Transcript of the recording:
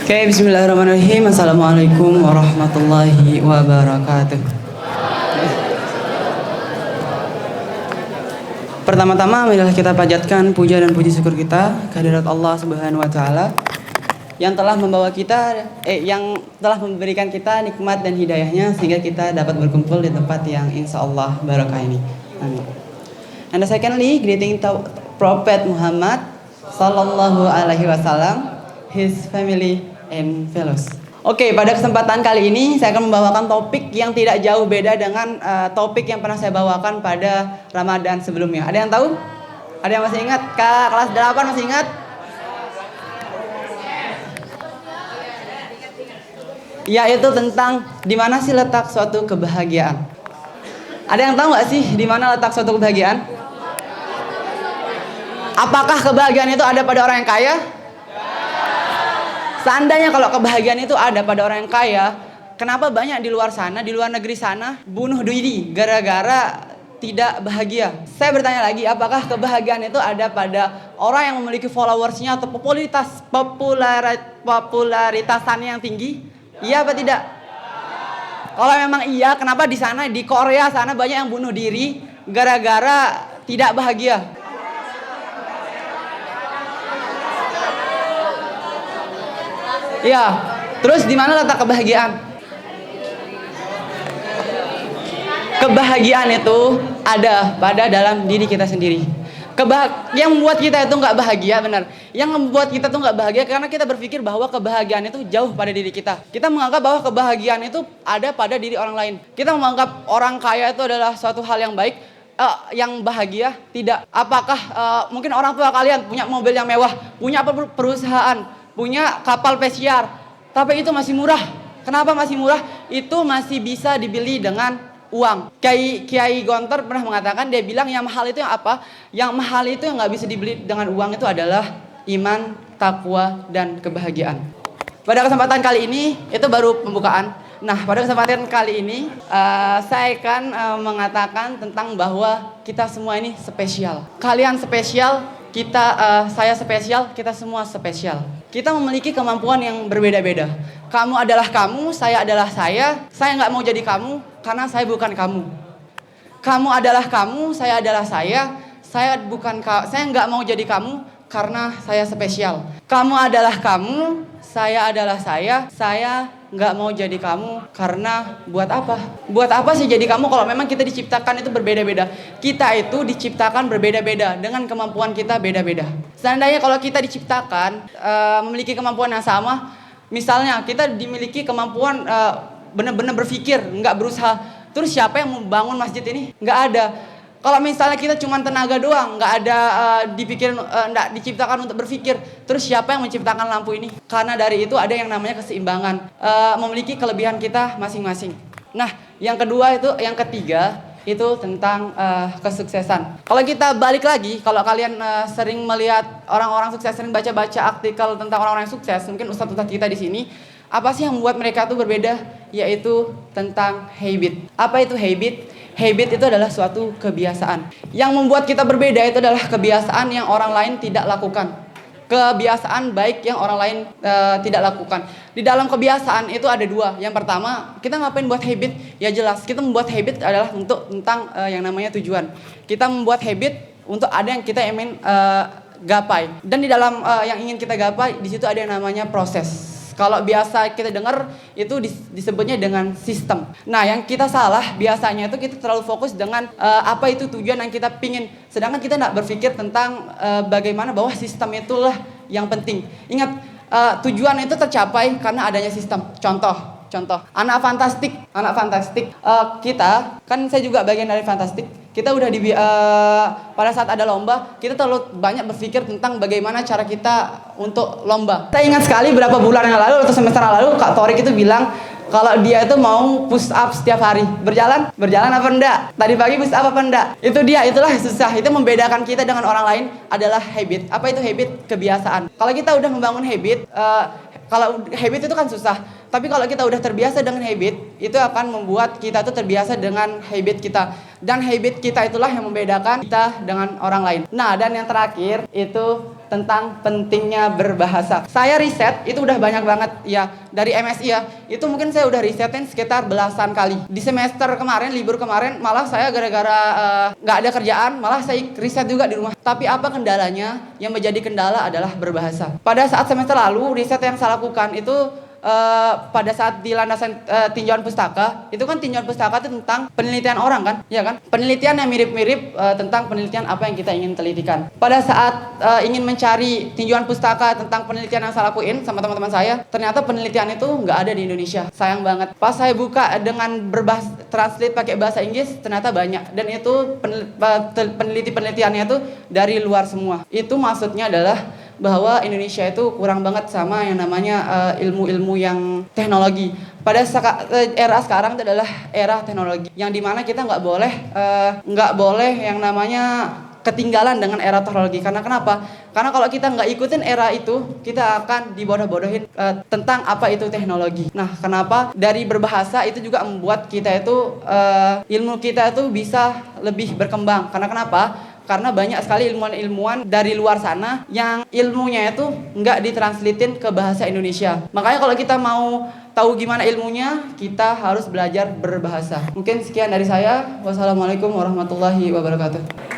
Oke, bismillahirrahmanirrahim. Assalamualaikum warahmatullahi wabarakatuh. Pertama-tama, marilah kita panjatkan puja dan puji syukur kita kehadirat Allah Subhanahu wa taala yang telah membawa kita yang telah memberikan kita nikmat dan hidayahnya sehingga kita dapat berkumpul di tempat yang insyaallah barakah ini. Amin. And secondly, greeting to Prophet Muhammad sallallahu alaihi wasallam, his family and fellows. Oke, pada kesempatan kali ini saya akan membawakan topik yang tidak jauh beda dengan topik yang pernah saya bawakan pada Ramadan sebelumnya. Ada yang tahu? Ada yang masih ingat? Kelas 8 masih ingat? Yaitu tentang di mana sih letak suatu kebahagiaan. Ada yang tahu nggak sih di mana letak suatu kebahagiaan? Apakah kebahagiaan itu ada pada orang yang kaya? Seandainya kalau kebahagiaan itu ada pada orang yang kaya, kenapa banyak di luar sana, di luar negeri sana, bunuh diri gara-gara tidak bahagia? Saya bertanya lagi, apakah kebahagiaan itu ada pada orang yang memiliki followersnya atau popularitasannya yang tinggi? Iya apa tidak? Kalau memang iya, kenapa di sana, di Korea sana banyak yang bunuh diri gara-gara tidak bahagia? Ya, terus di mana letak kebahagiaan? Kebahagiaan itu ada pada dalam diri kita sendiri. Yang membuat kita itu nggak bahagia, benar. Yang membuat kita tuh nggak bahagia karena kita berpikir bahwa kebahagiaan itu jauh pada diri kita. Kita menganggap bahwa kebahagiaan itu ada pada diri orang lain. Kita menganggap orang kaya itu adalah suatu hal yang baik. Yang bahagia tidak. Apakah mungkin orang tua kalian punya mobil yang mewah, punya perusahaan, punya kapal pesiar, tapi itu masih murah. Kenapa masih murah? Itu masih bisa dibeli dengan uang. Kiai Gontor pernah mengatakan, dia bilang yang mahal itu yang apa? Yang mahal itu yang nggak bisa dibeli dengan uang itu adalah iman, takwa, dan kebahagiaan. Pada kesempatan kali ini, itu baru pembukaan. Nah, pada kesempatan kali ini, saya akan mengatakan tentang bahwa kita semua ini spesial. Kalian spesial, saya spesial, kita semua spesial. Kita memiliki kemampuan yang berbeda-beda. Kamu adalah kamu, saya adalah saya nggak mau jadi kamu karena saya bukan kamu. Kamu adalah kamu, saya adalah saya nggak mau jadi kamu karena saya spesial. Kamu adalah kamu, saya adalah saya nggak mau jadi kamu karena buat apa? Buat apa sih jadi kamu kalau memang kita diciptakan itu berbeda-beda? Kita itu diciptakan berbeda-beda dengan kemampuan kita beda-beda. Seandainya kalau kita diciptakan memiliki kemampuan yang sama, misalnya kita dimiliki kemampuan benar-benar berpikir, nggak berusaha. Terus siapa yang membangun masjid ini? Nggak ada. Kalau misalnya kita cuma tenaga doang, nggak ada nggak diciptakan untuk berpikir, terus siapa yang menciptakan lampu ini? Karena dari itu ada yang namanya keseimbangan, memiliki kelebihan kita masing-masing. Nah, yang ketiga itu tentang kesuksesan. Kalau kita balik lagi, kalau kalian sering melihat orang-orang sukses, sering baca-baca artikel tentang orang-orang yang sukses, mungkin ustadz-ustadz kita di sini, apa sih yang membuat mereka tuh berbeda? Yaitu tentang habit. Apa itu habit? Habit itu adalah suatu kebiasaan. Yang membuat kita berbeda itu adalah kebiasaan yang orang lain tidak lakukan. Kebiasaan baik yang orang lain tidak lakukan. Di dalam kebiasaan itu ada dua. Yang pertama, kita ngapain buat habit? Ya jelas, kita membuat habit adalah tentang yang namanya tujuan. Kita membuat habit untuk ada yang kita ingin gapai. Dan di dalam yang ingin kita gapai, di situ ada yang namanya proses. Kalau biasa kita dengar itu disebutnya dengan sistem. Nah, yang kita salah biasanya itu kita terlalu fokus dengan apa itu tujuan yang kita pingin. Sedangkan kita tidak berpikir tentang bagaimana bahwa sistem itulah yang penting. Ingat, tujuan itu tercapai karena adanya sistem. Contoh, anak fantastik. Kita, kan saya juga bagian dari fantastik. Kita udah pada saat ada lomba, kita terlalu banyak berpikir tentang bagaimana cara kita untuk lomba. Saya ingat sekali berapa bulan yang lalu atau semester yang lalu, Kak Torik itu bilang kalau dia itu mau push up setiap hari. Berjalan apa enggak? Tadi pagi push up apa enggak? Itulah susah. Itu membedakan kita dengan orang lain adalah habit. Apa itu habit? Kebiasaan. Kalau kita udah membangun habit, kalau habit itu kan susah. Tapi kalau kita udah terbiasa dengan habit, itu akan membuat kita tuh terbiasa dengan habit kita. Dan habit kita itulah yang membedakan kita dengan orang lain. Nah, dan yang terakhir itu tentang pentingnya berbahasa. Saya riset itu udah banyak banget ya, dari MSI ya. Itu mungkin saya udah risetin sekitar belasan kali. Di semester kemarin, libur kemarin, malah saya gara-gara nggak ada kerjaan, malah saya riset juga di rumah. Tapi apa kendalanya? Yang menjadi kendala adalah berbahasa. Pada saat semester lalu, riset yang saya lakukan itu pada saat di landasan tinjauan pustaka, itu kan tinjauan pustaka itu tentang penelitian orang kan, ya kan? Penelitian yang mirip-mirip tentang penelitian apa yang kita ingin telitikan. Pada saat ingin mencari tinjauan pustaka tentang penelitian yang saya lakuin sama teman-teman saya, ternyata penelitian itu nggak ada di Indonesia. Sayang banget. Pas saya buka dengan translate pakai bahasa Inggris, ternyata banyak. Dan itu penelitiannya itu dari luar semua. Itu maksudnya adalah bahwa Indonesia itu kurang banget sama yang namanya ilmu-ilmu yang teknologi. Pada era sekarang itu adalah era teknologi, yang dimana kita nggak boleh yang namanya ketinggalan dengan era teknologi. Karena kenapa? Karena kalau kita nggak ikutin era itu, kita akan dibodoh-bodohin tentang apa itu teknologi. Nah, kenapa? Dari berbahasa itu juga membuat kita itu ilmu kita itu bisa lebih berkembang. Karena kenapa? Karena banyak sekali ilmuwan-ilmuwan dari luar sana yang ilmunya itu nggak ditranslatein ke bahasa Indonesia. Makanya kalau kita mau tahu gimana ilmunya, kita harus belajar berbahasa. Mungkin sekian dari saya. Wassalamualaikum warahmatullahi wabarakatuh.